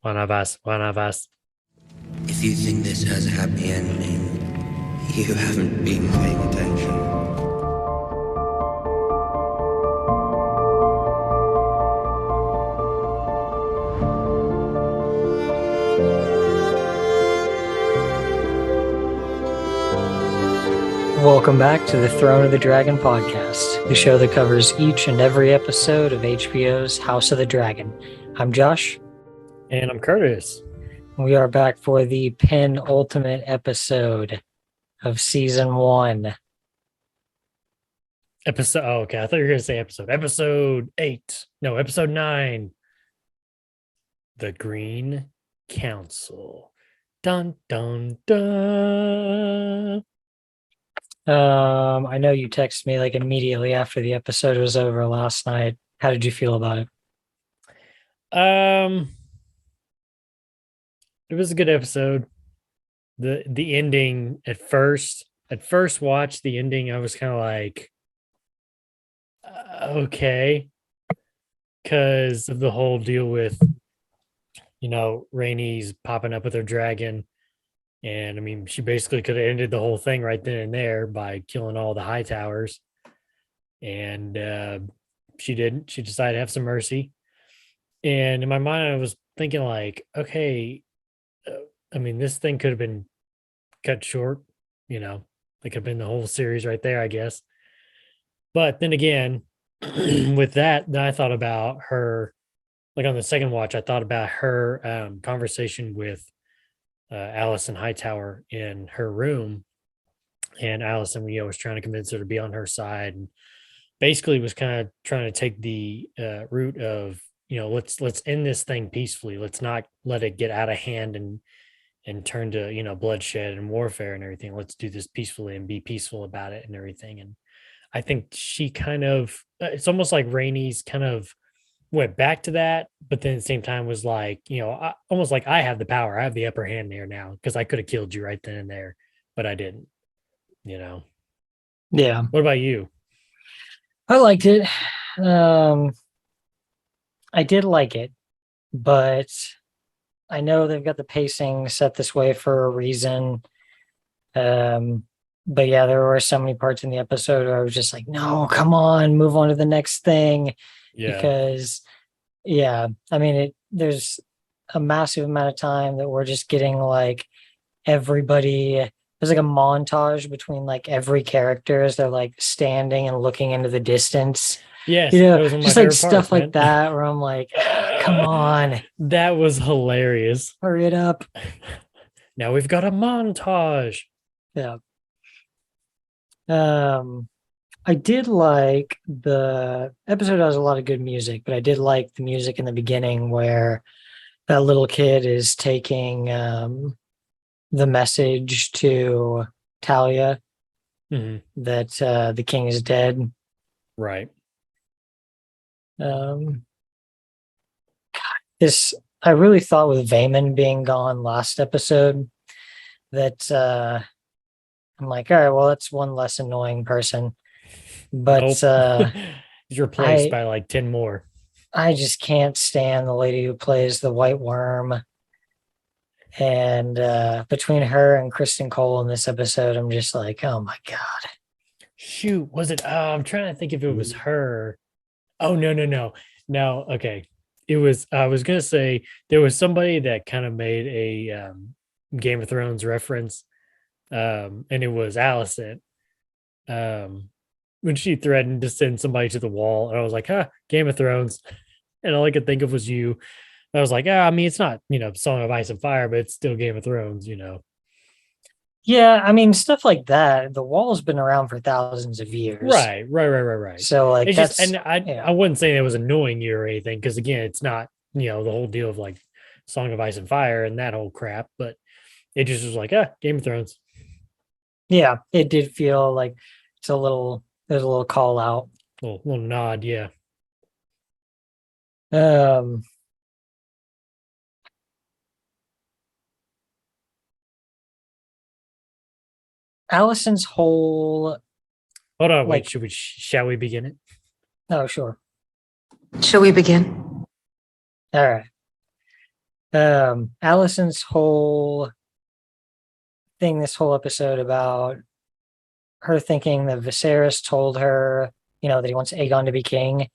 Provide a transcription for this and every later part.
One of us, one of us. If you think this has a happy ending, you haven't been paying attention. Welcome back to the Throne of the Dragon podcast, the show that covers each and every episode of HBO's House of the Dragon. I'm Josh. And I'm Curtis. We are back for the penultimate episode of season 1. Okay. I thought you were going to say episode 8. No, episode 9. The Green Council. Dun, dun, dun. I know you texted me like immediately after the episode was over last night. How did you feel about it? It was a good episode. The ending at first watch, the ending, I was kind of like, okay, because of the whole deal with, Rhaenys popping up with her dragon. And I mean, she basically could have ended the whole thing right then and there by killing all the high towers. And she didn't. She decided to have some mercy. And in my mind, I was thinking like, okay, I mean, this thing could have been cut short, it could have been the whole series right there, I guess. But then again, with that, then I thought about her, like on the second watch, I thought about her conversation with Allison Hightower in her room, and Allison, was trying to convince her to be on her side, and basically was kind of trying to take the route of, let's end this thing peacefully. Let's not let it get out of hand and turn to bloodshed and warfare and everything. Let's do this peacefully and be peaceful about it and everything. And I think she kind of, it's almost like Rhaenys kind of went back to that, but then at the same time was like, almost like I have the power, I have the upper hand there now, because I could have killed you right then and there, but I didn't. Yeah. What about you? I liked it. I did like it, but I know they've got the pacing set this way for a reason. But yeah, there were so many parts in the episode where I was just like, no, come on, move on to the next thing. Yeah. Because I mean, there's a massive amount of time that we're just getting like everybody. There's like a montage between like every character as they're like standing and looking into the distance. Yes, that was just like stuff like that where I'm like, come on. That was hilarious. Hurry it up. Now we've got a montage. Yeah. I did like the episode has a lot of good music, but I did like the music in the beginning where that little kid is taking the message to Talia that the king is dead. Right. I really thought with Vaemon being gone last episode that I'm like, all right, well, that's one less annoying person. But he's replaced by like 10 more. I just can't stand the lady who plays the White Worm. And between her and Kristen Cole in this episode, I'm just like, oh my God. Shoot, was it? I'm trying to think if it was her. Oh, no. Okay. It was, I was going to say there was somebody that kind of made a Game of Thrones reference. And it was Allison. When she threatened to send somebody to the wall, and I was like, Game of Thrones. And all I could think of was you. I was like, I mean, it's not, Song of Ice and Fire, but it's still Game of Thrones, Yeah, I mean, stuff like that. The wall's been around for thousands of years. Right. So, like, it's just, and I wouldn't say it was annoying you or anything, because again, it's not, the whole deal of like Song of Ice and Fire and that whole crap, but it just was like, Game of Thrones. Yeah, it did feel like there's a little call out. A little nod, yeah. Allison's whole. Hold on, wait. Shall we begin it? Oh, sure. Shall we begin? All right. Allison's whole thing, this whole episode about her thinking that Viserys told her, that he wants Aegon to be king,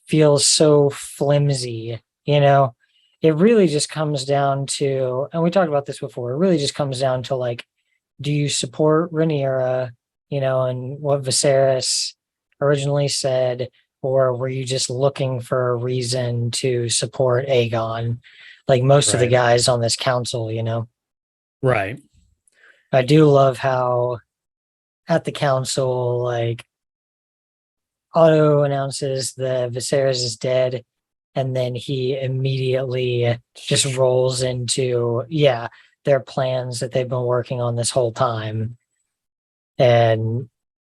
feels so flimsy. It really just comes down to, and we talked about this before, it really just comes down to like, do you support Rhaenyra, and what Viserys originally said, or were you just looking for a reason to support Aegon, like most of the Right. guys on this council? Right. I do love how at the council, like Otto announces that Viserys is dead, and then he immediately just rolls into their plans that they've been working on this whole time. And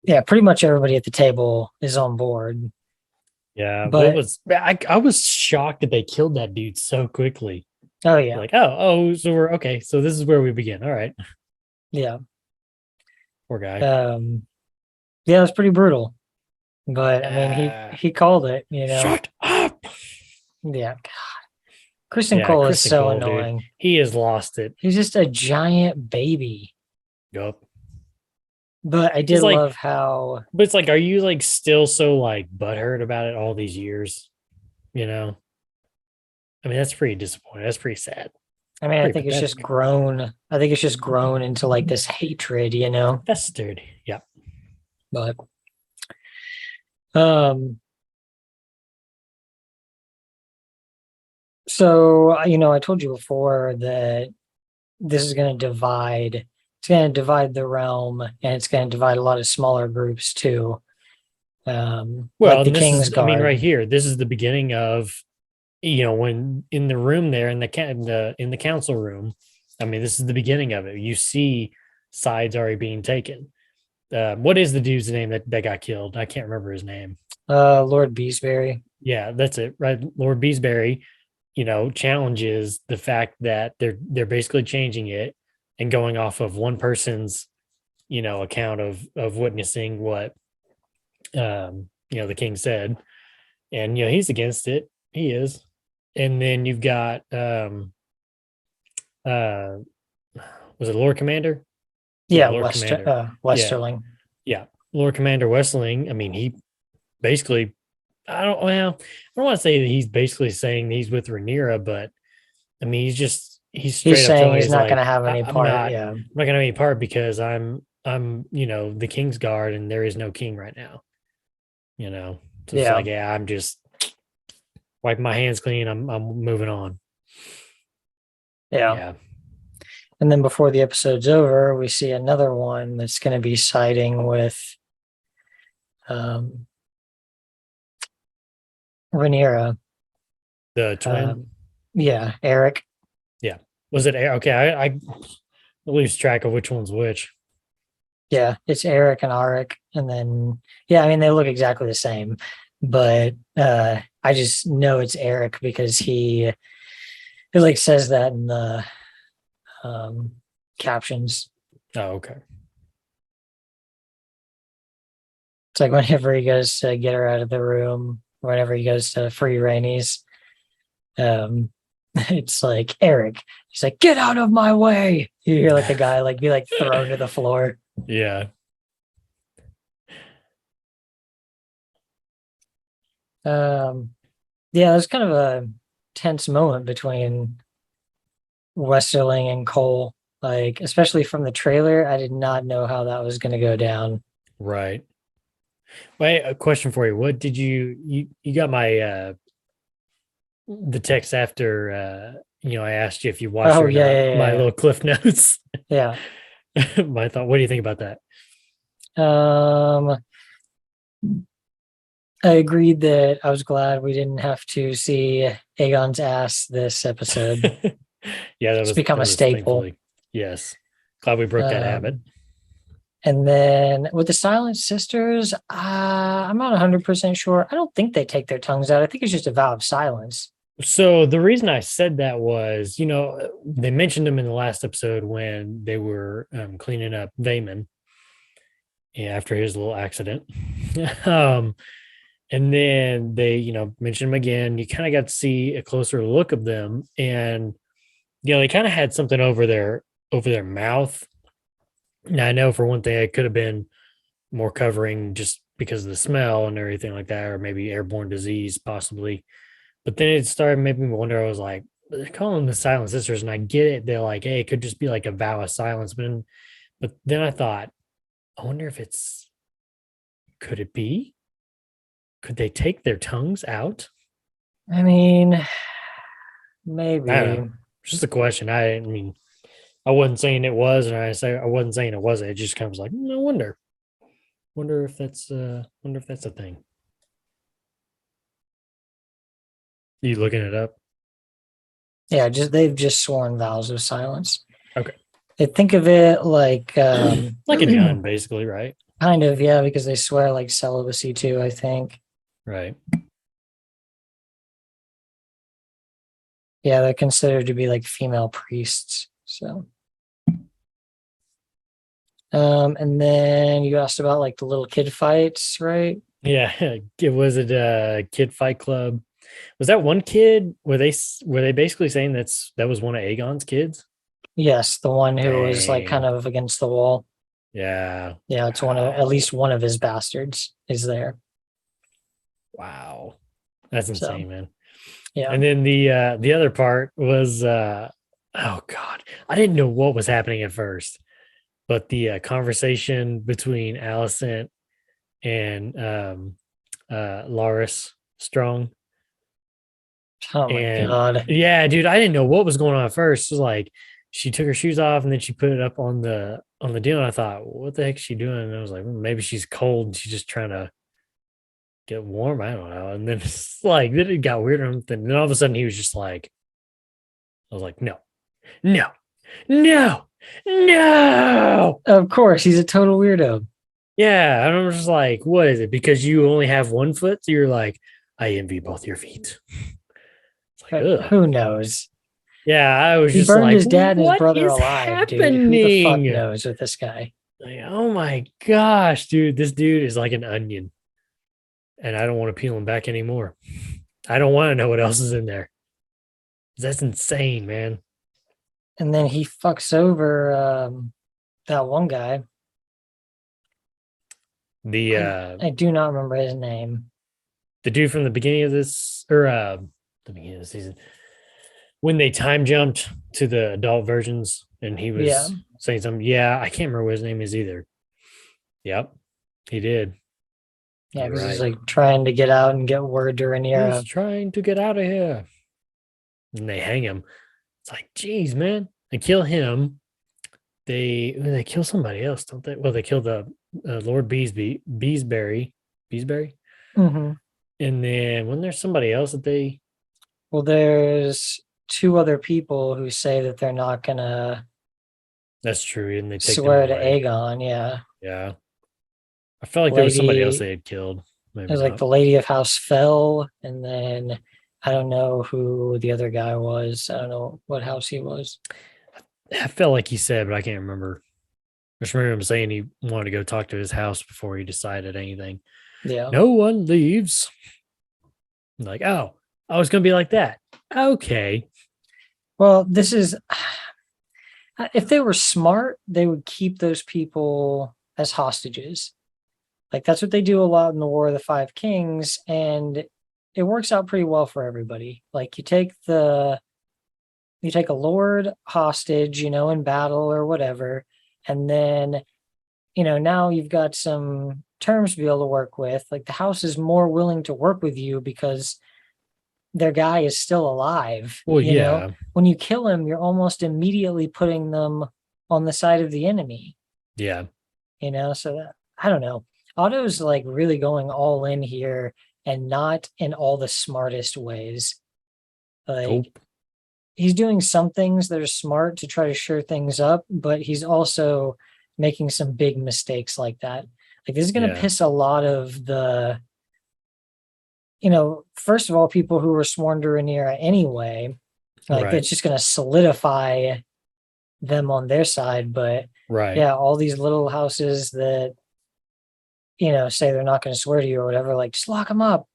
yeah, pretty much everybody at the table is on board. Yeah. What But was I was shocked that they killed that dude so quickly. oh yeah, Like, oh, so we're okay. So this is where we begin. All right. yeah. Poor guy. Yeah, it was pretty brutal. But I mean Uh, he called it, Shut up. Yeah. Kristen Yeah, Cole is Kristen so Cole, dude. annoying. He has lost it. He's just a giant baby. Yup. But I did It's like, love how but it's like, are you like still so like butthurt about it all these years? You know? I mean, that's pretty disappointing. That's pretty sad. I mean, I Pretty think it's just pathetic. grown. I think it's just grown into like this hatred, Festered. Yeah. But um so I told you before that this is going to divide. It's going to divide the realm, and it's going to divide a lot of smaller groups too. Well, Like the and this King's is, I mean, Guard. right here, this is the beginning of, when in the room there in the council room. I mean, this is the beginning of it. You see sides already being taken. What is the dude's name that got killed? I can't remember his name. Lord Beesbury. Yeah, that's it, right? Lord Beesbury, challenges the fact that they're basically changing it and going off of one person's, account of witnessing what the king said. And he's against it. He is. And then you've got uh was it Lord Commander? Yeah, Yeah, Lord Commander. Yeah, Westerling. yeah. Lord Commander Westling. I mean, he basically, I don't want to say that he's basically saying he's with Rhaenyra, but I mean, he's He's straight up saying telling he's he's not going to like, have any part. Yeah, I'm not gonna have any part because I'm the King's Guard and there is no king right now. So it's yeah. like, yeah, I'm just wiping my hands clean. I'm moving on. Yeah. Yeah. And then before the episode's over, we see another one that's going to be siding with um, Rhaenyra. The twin. Yeah, Eric. Yeah. Was it okay? I lose track of which one's which. Yeah, it's Eric and Arik. And then, yeah, I mean, they look exactly the same. But I just know it's Eric because he like says that in the captions. Oh, okay. It's like whenever he goes to get her out of the room, whenever he goes to free Rhaenys, it's like Eric. He's like, "Get out of my way!" You hear like a guy like be like thrown to the floor. Yeah. Yeah, there's kind of a tense moment between Westerling and Cole. Like, especially from the trailer, I did not know how that was going to go down. Right. Wait, a question for you. What did you got my the text after I asked you if you watched Oh it or not, my yeah. little cliff notes. Yeah. My thought, what do you think about that? Um, I agreed that I was glad we didn't have to see Aegon's ass this episode. Yeah, It's become a staple. thankfully. Yes. Glad we broke that habit. And then with the Silent Sisters, I'm not 100% sure. I don't think they take their tongues out. I think it's just a vow of silence. So the reason I said that was, they mentioned them in the last episode when they were cleaning up Vayman, after his little accident. And then they, mentioned him again. You kind of got to see a closer look of them. And Yeah, they kind of had something over their mouth. Now I know for one thing it could have been more covering just because of the smell and everything like that, or maybe airborne disease possibly. But then it started making me wonder. I was like, they're calling them the Silent Sisters, and I get it. They're like, hey, it could just be like a vow of silence. But then I thought, I wonder if it's could it be? Could they take their tongues out? I mean, I don't maybe. know. It's just a question. I mean, I wasn't saying it was, and I wasn't saying it wasn't. It just kind of was like, I wonder. Wonder if that's a thing. You looking it up? Yeah, just they've just sworn vows of silence. Okay. They think of it like Like a nun, basically, right? kind of, yeah, because they swear like celibacy too, I think. Right. Yeah, they're considered to be like female priests. So and then you asked about like the little kid fights, right? Yeah. It was it a kid fight club. Was that one kid? Were they basically saying that was one of Aegon's kids? Yes, the one who was like kind Dang. of against the wall. Yeah. Yeah, it's one of at Wow. least one of his bastards is there. Wow. That's So insane, man. yeah. And then the other part was oh god. I didn't know what was happening at first, but the conversation between Allison and Loris Strong. Oh my And god. yeah, dude, I didn't know what was going on at first. It was like she took her shoes off and then she put it up on the deal. And I thought, what the heck is she doing? And I was like, maybe she's cold and she's just trying to get warm. I don't know. And then it's like then it got weird. And then all of a sudden he was just like, I was like, no, no, no, no. Of course, he's a total weirdo. Yeah. And I'm just like, what is it? Because you only have one foot? So you're like, I envy both your feet. It's like, ugh. Who knows? Yeah, I was He just burned like, his dad and his what brother is alive, dude. Who the fuck happening? knows with this guy? Like, oh my gosh, dude, this dude is like an onion, and I don't want to peel him back anymore. I don't want to know what else is in there. That's insane, man. And then he fucks over that one guy. The I do not remember his name. the dude from the beginning of this or the beginning of the season when they time jumped to the adult versions and he Yeah. was saying something. Yeah, I can't remember what his name is either. Yep, he did. Yeah, You're because he's right. like trying to get out and get word to He's Rhaenyra. trying to get out of here. And they hang him. It's like, geez, man. They kill him. They kill somebody else, don't they? Well, they kill the Lord Beesbury, Mm-hmm. and then when there's somebody else that they Well, there's two other people who say that they're not gonna that's true, and they take them swear to away. Aegon. Yeah, Yeah, I felt like there was somebody else lady, they had killed. it Maybe was like not. the Lady of House Fell, and then I don't know who the other guy was. I don't know what house he was. I felt like he said, but I can't remember. I just remember him saying he wanted to go talk to his house before he decided anything. Yeah. No one leaves. Like, oh, it's gonna be like that. Okay. Well, this is if they were smart, they would keep those people as hostages. Like that's what they do a lot in the War of the Five Kings, and it works out pretty well for everybody. Like you take a lord hostage, in battle or whatever, and then now you've got some terms to be able to work with. Like the house is more willing to work with you because their guy is still alive. Well, yeah, When you kill him, you're almost immediately putting them on the side of the enemy. yeah. So that I don't know. Otto's like really going all in here and not in all the smartest ways. Like Nope. he's doing some things that are smart to try to shore things up, but he's also making some big mistakes like that. Like this is going to Yeah. piss a lot of the, first of all, people who were sworn to Rhaenyra anyway. Like Right. it's just going to solidify them on their side. But Right. yeah, all these little houses that say they're not going to swear to you or whatever, like just lock them up.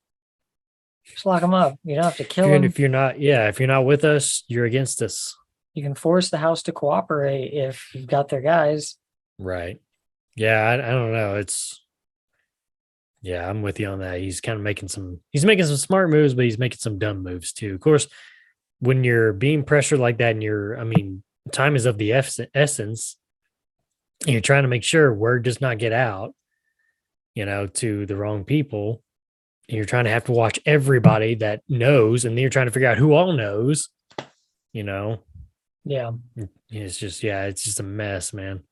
Just lock them up. You don't have to kill them. If you're not, yeah, if you're not with us, you're against us. You can force the house to cooperate if you've got their guys. Right. Yeah, I don't know. Yeah, I'm with you on that. He's kind of making some smart moves, but he's making some dumb moves too. Of course, when you're being pressured like that and time is of the essence, and you're trying to make sure word does not get out, to the wrong people. And you're trying to have to watch everybody that knows, and then you're trying to figure out who all knows, you know. Yeah. It's just a mess, man.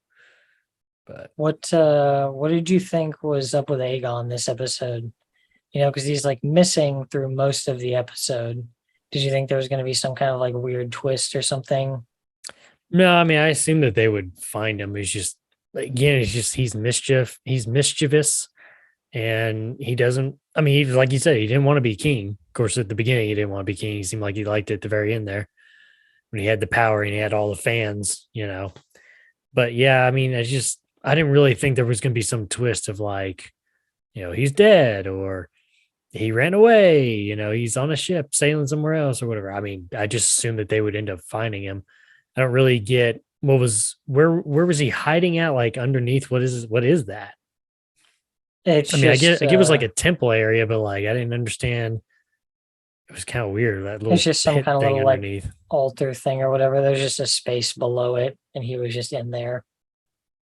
But What did you think was up with Aegon this episode? Because he's like missing through most of the episode. Did you think there was going to be some kind of like weird twist or something? no, I mean, I assume that they would find him. He's mischievous, and he doesn't. I mean, like you said, he didn't want to be king. Of course, at the beginning, he didn't want to be king. He seemed like he liked it at the very end there when he had the power and he had all the fans. But yeah, I mean, I didn't really think there was going to be some twist of like, he's dead or he ran away, he's on a ship sailing somewhere else or whatever. I mean, I just assumed that they would end up finding him. I don't really get where was he hiding at, like underneath what is that? It's I mean, just I get it was like a temple area, but like I didn't understand. It was kind of weird, that little it's just some pit kind of thing little like underneath. altar thing or whatever. There's just a space below it, and he was just in there.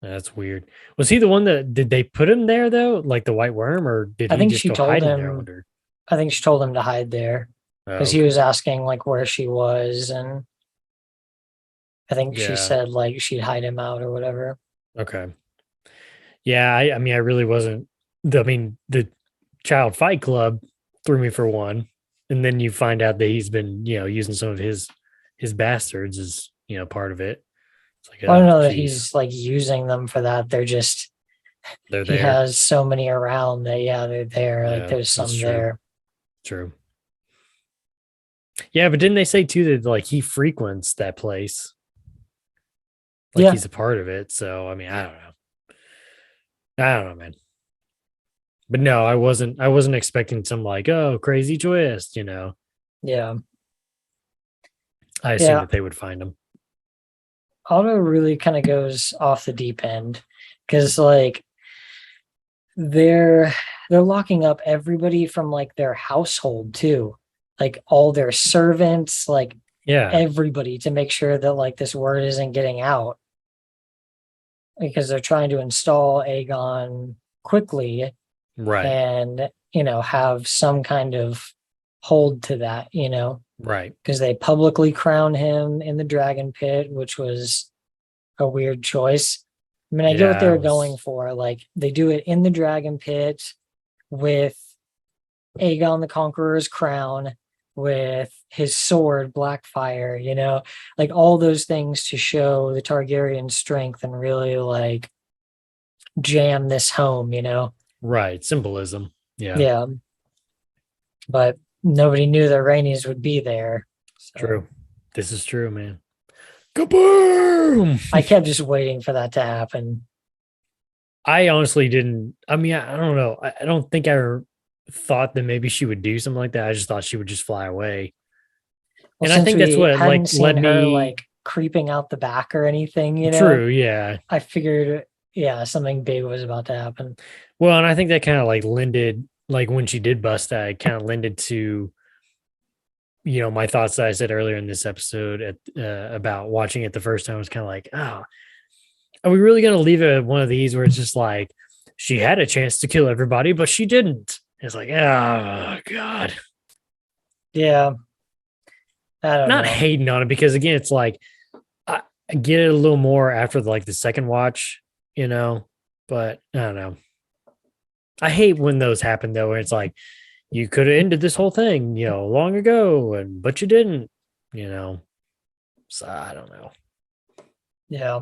That's weird. Was he the one that did they put him there though, like the white worm, or did I he think just she go told hide in there? I him. wonder. I think she told him to hide there Oh, because he was asking like where she was, and I think she yeah. said like she'd hide him out or whatever. Okay. Yeah, I mean, I really wasn't. The child fight club threw me for one, and then you find out that he's been, using some of his bastards as part of it. It's like, I don't oh, know that geez, he's like using them for that. They're just they're he there. has so many around that they're there. Like Yeah, there's that's some true. there. True. Yeah, but didn't they say too that like he frequents that place? Like Yeah, he's a part of it. So I mean, I don't know. I don't know, man. But no, I wasn't expecting some like, oh, crazy twist. yeah, I assumed yeah. that they would find him. Otto really kind of goes off the deep end because like they're they're locking up everybody from like their household too, like all their servants, like Yeah. everybody to make sure that like this word isn't getting out because they're trying to install Aegon quickly Right. and have some kind of hold to that, Right. because they publicly crown him in the dragon pit, which was a weird choice. I mean, I get what Yeah. they're going for. Like they do it in the dragon pit with Aegon the Conqueror's crown, with his sword, Blackfire, like all those things to show the Targaryen strength and really like jam this home. Right. Symbolism. Yeah. Yeah. But nobody knew that Rhaenys would be there. So True. This is true, man. Kaboom! I kept just waiting for that to happen. I honestly didn't. I mean, I don't know. I don't think I thought that maybe she would do something like that. I just thought she would just fly away. Well, And I since think that's we what hadn't like seen led her me. like creeping out the back or anything, True. Yeah. I figured, yeah, something big was about to happen. Well, and I think that kind of like lended, like when she did bust out, it kind of lended to, my thoughts that I said earlier in this episode about watching it the first time. Was kind of like, oh, are we really going to leave it at one of these where it's just like she had a chance to kill everybody, but she didn't? It's like, oh God. Yeah, I don't Not know. hating on it because again, it's like I get it a little more after the second watch, but I don't know. I hate when those happen though, where it's like you could have ended this whole thing, long ago, but you didn't. So I don't know. Yeah,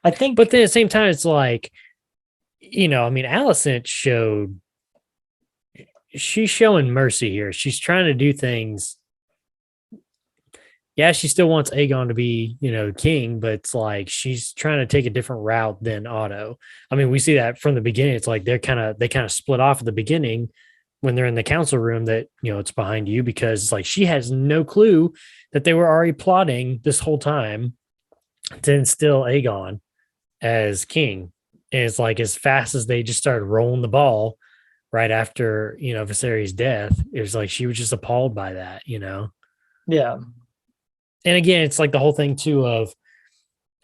I think, But then at the same time, it's like, I mean, Alicent she's showing mercy here. She's trying to do things. Yeah, she still wants Aegon to be, king, but it's like she's trying to take a different route than Otto. I mean, we see that from the beginning. It's like they kind of split off at the beginning when they're in the council room that, it's behind you, because it's like she has no clue that they were already plotting this whole time to instill Aegon as king. And it's like as fast as they just started rolling the ball right after, Viserys' death, it was like she was just appalled by that. Yeah. And again, it's like the whole thing too of,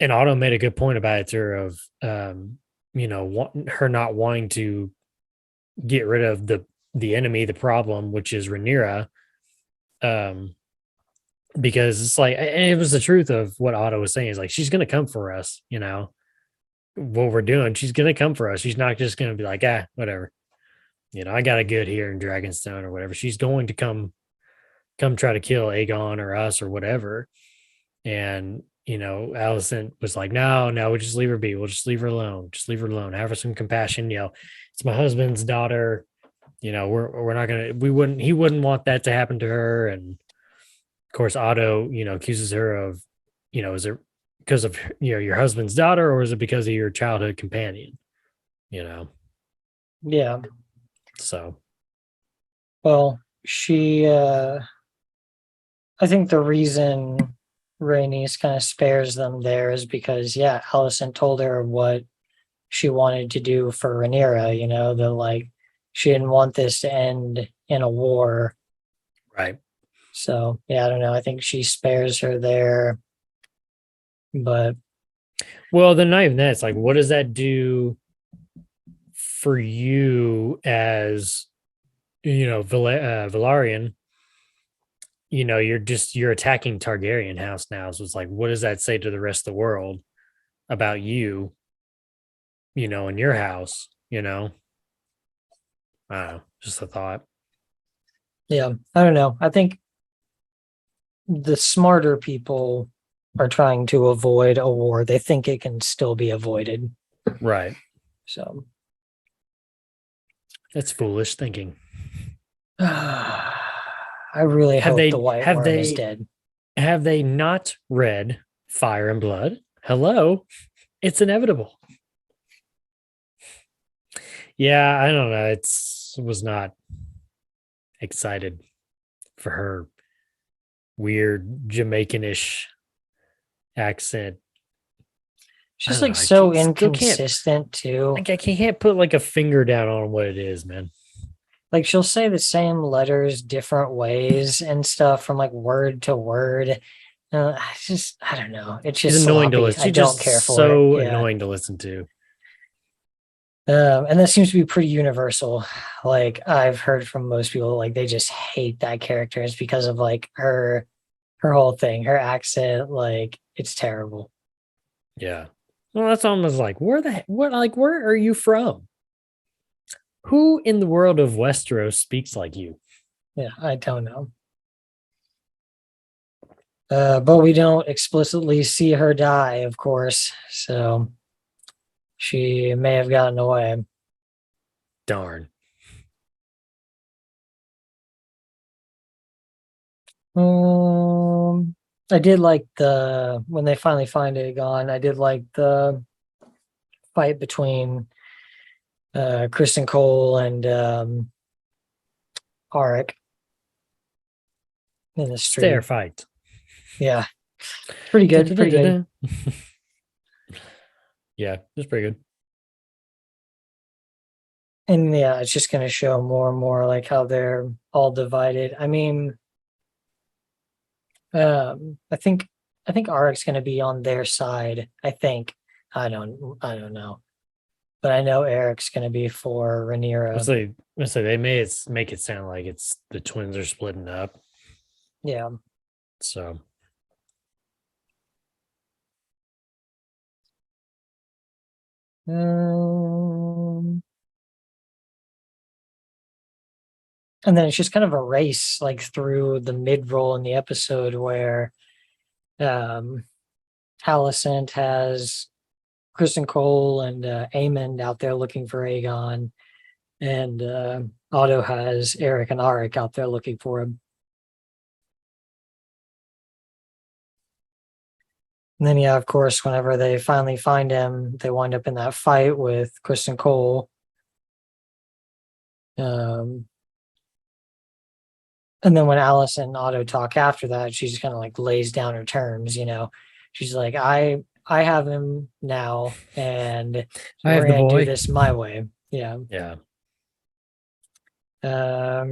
and Otto made a good point about it to her of, her not wanting to get rid of the enemy, the problem, which is Rhaenyra. Because it's like, and it was the truth of what Otto was saying, is like, she's gonna come for us, what we're doing, she's gonna come for us. She's not just gonna be like, whatever. I got a good here in Dragonstone or whatever. She's going to come try to kill Aegon or us or whatever. And Allison was like, no, we'll just leave her be. We'll just leave her alone. Just leave her alone. Have her some compassion. It's my husband's daughter. We're not gonna, he wouldn't want that to happen to her. And of course, Otto, accuses her of, is it because of your husband's daughter, or is it because of your childhood companion? Yeah. So, well, I think the reason Rhaenys kind of spares them there is because, Alicent told her what she wanted to do for Rhaenyra, that like she didn't want this to end in a war. right. So, I don't know. I think she spares her there. But, well, then not even that. It's like, what does that do for you as, Velaryon? You're attacking Targaryen house now. So it's like, what does that say to the rest of the world about you, in your house, I don't know, just a thought. I don't know. I think the smarter people are trying to avoid a war. They think it can still be avoided. Right. So that's foolish thinking. I really hope the White Worm is dead. Have they not read Fire and Blood? Hello, it's inevitable. Yeah, I don't know. Was not excited for her weird Jamaican-ish accent. She's like so inconsistent too. Like I can't put like a finger down on what it is, man. Like she'll say the same letters different ways and stuff from like word to word. I don't know. It's just annoying sloppy. to listen. I don't care for it. So annoying to listen to. And that seems to be pretty universal. Like I've heard from most people, like they just hate that character. It's because of like her whole thing, her accent. Like it's terrible. Yeah. Well, that's almost like, where are you from? Who in the world of Westeros speaks like you? Yeah, I don't know. But we don't explicitly see her die, of course. So she may have gotten away. Darn. I did like when they finally find Aegon, I did like the fight between Kristen Cole and Arik in the street. Stair fight. Yeah. Pretty good. Pretty good. Yeah, it was pretty good. And it's just going to show more and more like how they're all divided. I mean, I think Arik's going to be on their side. I think. I don't know, but I know Eric's going to be for Rhaenyra. So they make it sound like it's the twins are splitting up. Yeah. So. And then it's just kind of a race like through the mid-roll in the episode where Alicent has Kristen Cole and Aemond out there looking for Aegon, and Otto has Eric and Arik out there looking for him. And then, of course, whenever they finally find him, they wind up in that fight with Kristen Cole. And then when Alice and Otto talk after that, she just kind of like lays down her terms, you know. She's like, I have him now, and I we're have the gonna do boy. this my way. Yeah. Yeah.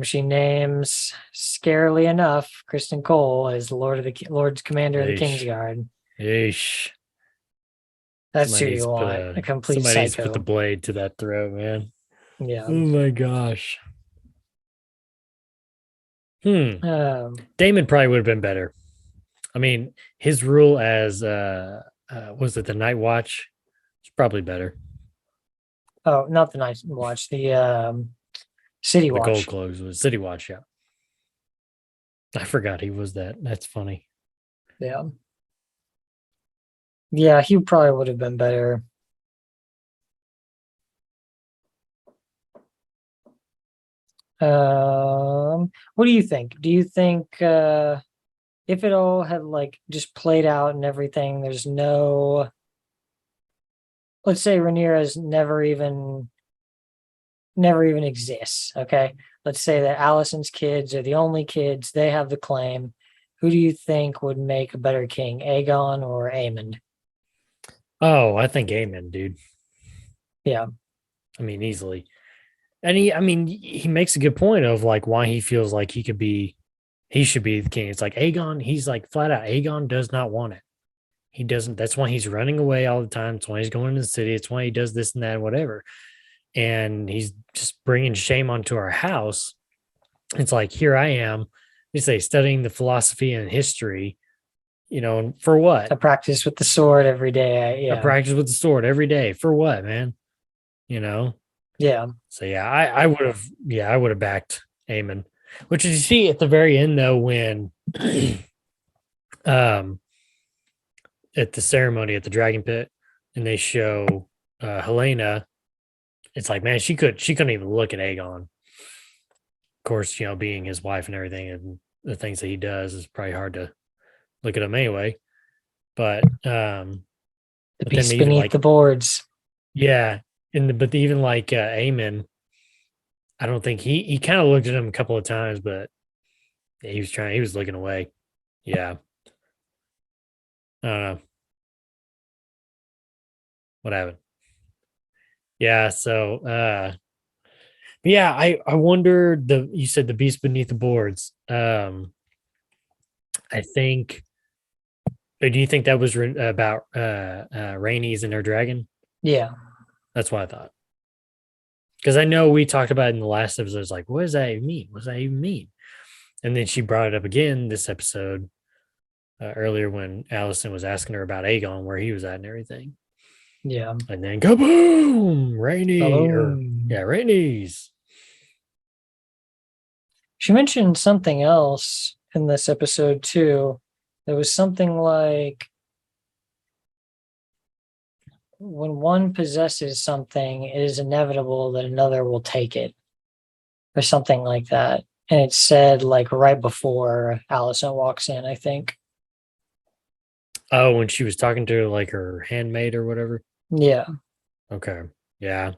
She names, scarily enough, Kristen Cole as Lord's Commander of the Yeesh. Kingsguard. Yeesh. That's who you want, a complete Somebody needs to put the psycho. blade to that throat, man. Yeah. Oh my gosh. Um, Damon probably would have been better. I mean, his rule as was it the Night Watch? It's probably better. oh, not the Night Watch, the City The Gold Watch. Clothes was City Watch, yeah. I forgot he was that. That's funny. Yeah. Yeah, he probably would have been better. What do you think? Do you think if it all had like just played out and everything, there's no, let's say Rhaenyra's never even exists. Okay. Let's say that Allison's kids are the only kids, they have the claim. Who do you think would make a better king, Aegon or Aemond? Oh, I think Amen, dude. Yeah. I mean, easily. And I mean, he makes a good point of like why he feels like he should be the king. It's like Aegon, he's like flat out, Aegon does not want it. He doesn't, that's why he's running away all the time. It's why he's going to the city. It's why he does this and that, whatever. And he's just bringing shame onto our house. It's like, here I am, you say, studying the philosophy and history, and for what? I practice with the sword every day. I Yeah. practice with the sword every day. For what, man? You know? Yeah. So yeah, I would have backed Eamon. Which you see at the very end though, when um at the ceremony at the dragon pit and they show Helena, it's like, man, she couldn't even look at Aegon. Of course, being his wife and everything and the things that he does is probably hard to look at him anyway. But The but then beast even beneath like, the boards. yeah, but even like Aemon, I don't think he kind of looked at him a couple of times, but he was looking away. Yeah. I don't know what happened. Yeah, so yeah, I wonder, you said the beast beneath the boards. I think, do you think that was about Rhaenys and her dragon? Yeah. That's what I thought. Because I know we talked about it in the last episode. It's like, what does that even mean? What does that even mean? And then she brought it up again this episode earlier when Allison was asking her about Aegon, where he was at and everything. Yeah. And then kaboom, Boom. Rhaenys. She mentioned something else in this episode too. There was something like when one possesses something, it is inevitable that another will take it, or something like that. And it's said like right before Allison walks in, I think. Oh, when she was talking to like her handmaid or whatever. Yeah. Okay. Yeah.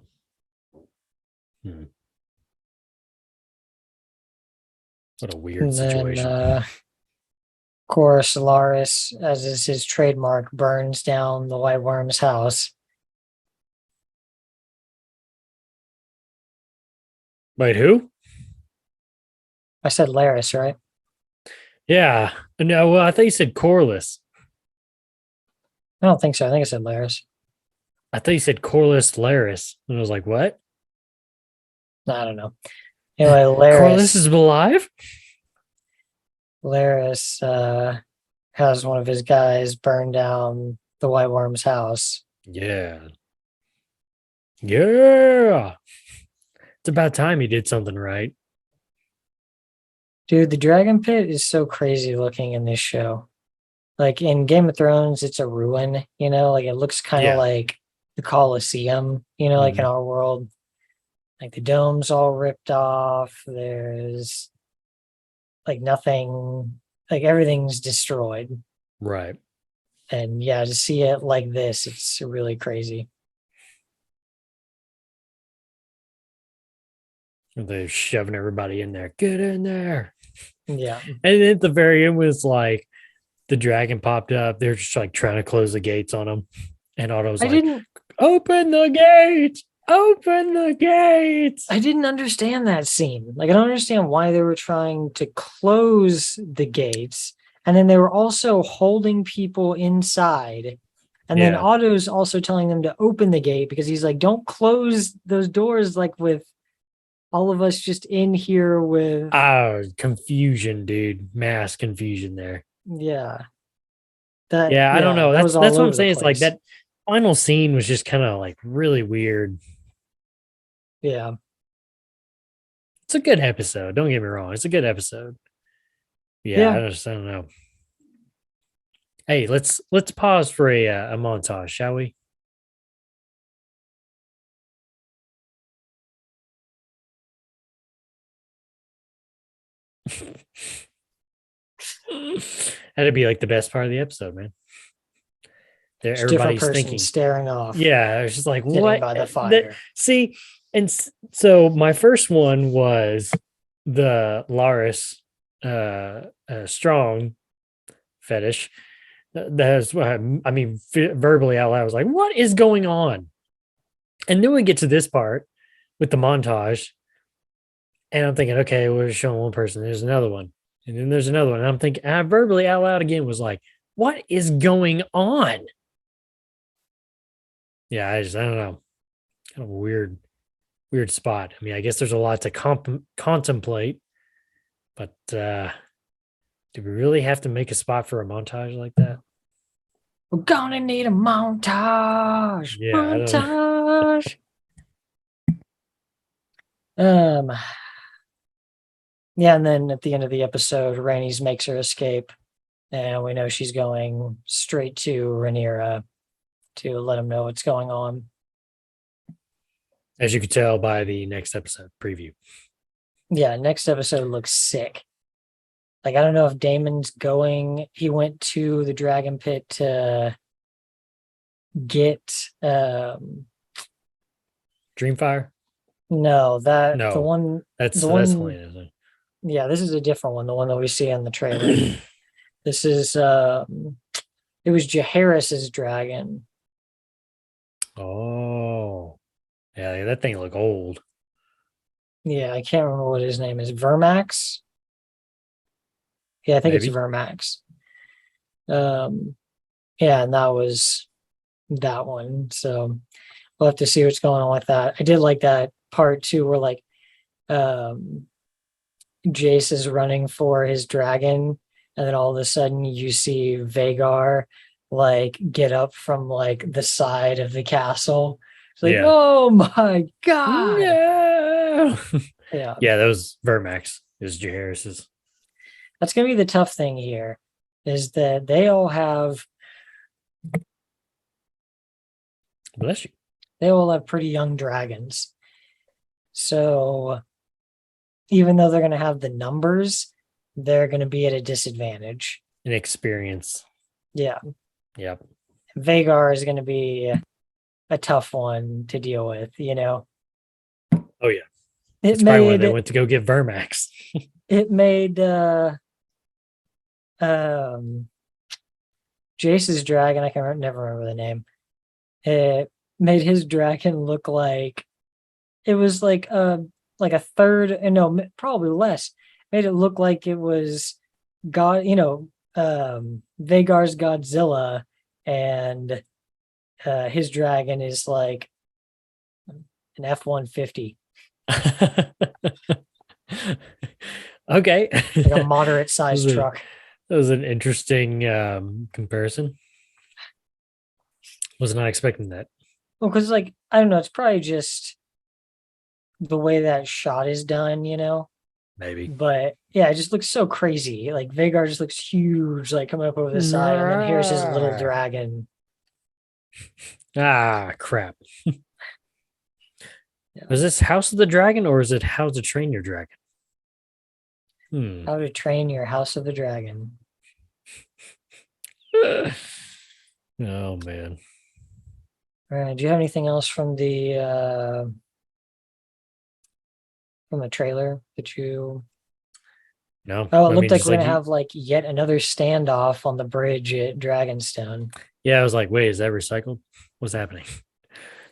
What a weird And then, situation. of course, Laris, as is his trademark, burns down the White Worm's house. Wait, who? I said Laris, right? Yeah. No, well, I thought you said Corliss. I don't think so. I think I said Laris. I thought you said Corliss Laris. And I was like, what? I don't know. Anyway, Corliss is alive? Laris has one of his guys burn down the White Worm's house. Yeah. Yeah. It's about time he did something right. Dude, the Dragon Pit is so crazy looking in this show. Like in Game of Thrones, it's a ruin, like it looks kind of Yeah. like the Colosseum, like in our world. Like the dome's all ripped off. There's like nothing, like everything's destroyed. Right. And yeah, to see it like this, it's really crazy. They're shoving everybody in there. Get in there. Yeah. And at the very end was like the dragon popped up. They're just like trying to close the gates on him. And Otto's I like, didn't open the gates, open the gates. I didn't understand that scene. Like, I don't understand why they were trying to close the gates. And then they were also holding people inside. And then Yeah. Otto's also telling them to open the gate because he's like, don't close those doors, like with all of us just in here with, Oh, confusion, dude. Mass confusion there. yeah. Yeah, I don't know. That was That's all what I'm over the saying. It's like place. that final scene was just kind of like really weird. Yeah. It's a good episode. Don't get me wrong. It's a good episode. Yeah, Yeah. I don't know. Hey, let's pause for a montage, shall we? That'd be like the best part of the episode, man. There, Just different everybody's person thinking. staring off, Yeah, it's just like sitting what by the fire. see, and so my first one was the Laris strong fetish. That's what I mean, verbally out loud. I was like, what is going on? And then we get to this part with the montage, and I'm thinking, okay, we're showing one person. There's another one, and then there's another one. And I'm thinking, I verbally out loud again was like, what is going on? Yeah, I don't know. Kind of weird spot. I mean, I guess there's a lot to contemplate, but do we really have to make a spot for a montage like that? We're gonna need a montage. Yeah, I don't know. Montage. Um, yeah, and then at the end of the episode, Rhaenys makes her escape, and we know she's going straight to Rhaenyra to let him know what's going on. As you could tell by the next episode preview. Yeah, next episode looks sick. Like, I don't know if Damon's going. He went to the dragon pit to get Dreamfire? no, that the No, one that's the one Helene, isn't it? yeah, this is a different one, the one that we see on the trailer. This is it was Jaehaerys's dragon. Oh, yeah, that thing look old. Yeah, I can't remember what his name is. Vermax? Yeah, I think it's Maybe. Vermax. Yeah, and that was that one. So we'll have to see what's going on with that. I did like that part too, where like Jace is running for his dragon, and then all of a sudden you see Vhagar like get up from like the side of the castle. It's like, Yeah. oh my god. No. Yeah. Yeah, that was Vermax. Is Jaehaerys's. That's gonna be the tough thing here, is that they all have Bless you. they all have pretty young dragons. So even though they're gonna have the numbers, they're gonna be at a disadvantage. An experience. Yeah. Yep. Vhagar is gonna be a tough one to deal with, you know. Oh yeah. It That's probably why they made went to go get Vermax. it made Jace's dragon, I can never remember the name. It made his dragon look like it was like a third, and no, probably less. Made it look like it was God, you know, Vhagar's Godzilla, and his dragon is like an F-150, Okay. like a moderate sized truck. That was an interesting comparison. Was not expecting that. Well, because like I don't know, it's probably just the way that shot is done, you know. Maybe. But yeah, it just looks so crazy. Like Vhagar just looks huge, like coming up over the side, and then here's his little dragon. Ah, crap. Yeah. Was this House of the Dragon or is it How to Train Your Dragon? How to Train Your House of the Dragon. Oh man. All right. Do you have anything else from the trailer that you No, Oh, it I looked mean, like just we're like gonna you, have like yet another standoff on the bridge at Dragonstone. yeah, I was like, wait, is that recycled? What's happening?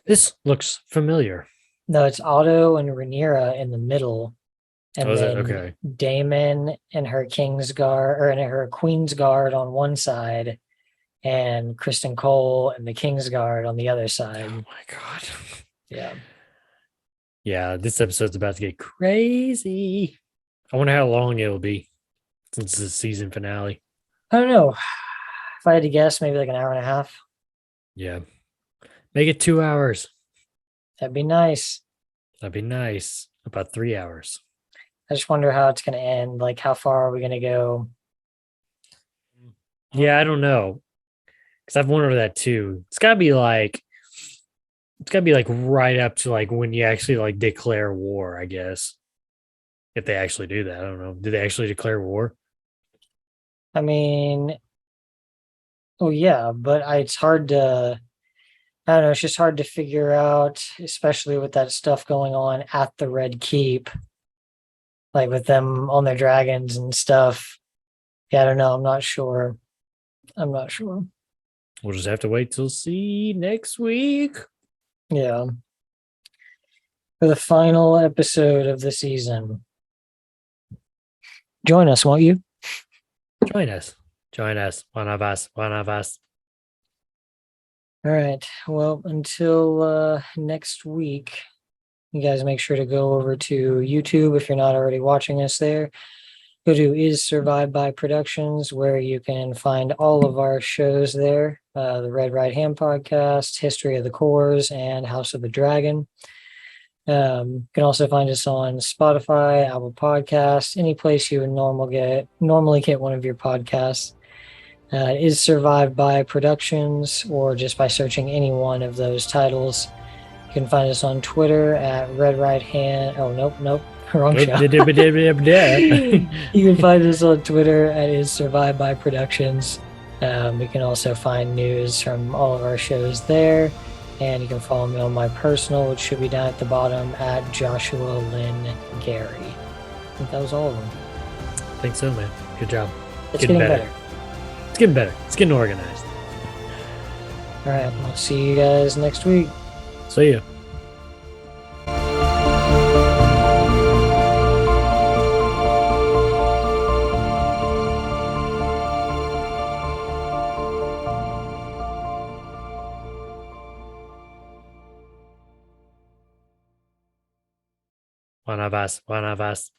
This looks familiar. No, it's Otto and Rhaenyra in the middle, Oh, and is it? then Okay. Damon and her King's Guard or and her Queen's Guard on one side, and Kristen Cole and the King's Guard on the other side. Oh my God. Yeah. Yeah, this episode's about to get crazy. I wonder how long it'll be since it's the season finale. I don't know. If I had to guess, maybe like an hour and a half. Yeah. Make it 2 hours. That'd be nice. That'd be nice. About 3 hours. I just wonder how it's gonna end. Like, how far are we gonna go? Yeah, I don't know. Because I've wondered that too. It's gotta be like right up to like when you actually like declare war, I guess. If they actually do that. I don't know. Do they actually declare war? I mean, oh yeah, but it's hard to. I don't know. It's just hard to figure out, especially with that stuff going on at the Red Keep, like with them on their dragons and stuff. Yeah, I don't know. I'm not sure. I'm not sure. We'll just have to wait till see next week. Yeah. For the final episode of the season. Join us, won't you? Join us. Join us. One of us. One of us. All right. Well, until next week, you guys make sure to go over to YouTube if you're not already watching us there. Go to Is Survived by Productions, where you can find all of our shows there, the Red Right Hand podcast, History of the Cores, and House of the Dragon. You can also find us on Spotify, Apple Podcasts, any place you would normally get one of your podcasts. Is Survived by Productions, or just by searching any one of those titles. You can find us on Twitter at Red Right Hand. Oh, nope. Wrong show. You can find us on Twitter at Is Survived by Productions. We can also find news from all of our shows there. And you can follow me on my personal, which should be down at the bottom, at Joshua Lynn Gary. I think that was all of them. I think so, man. Good job. It's getting better. It's getting better. It's getting organized. All right. We'll see you guys next week. See ya. One of us. One of us.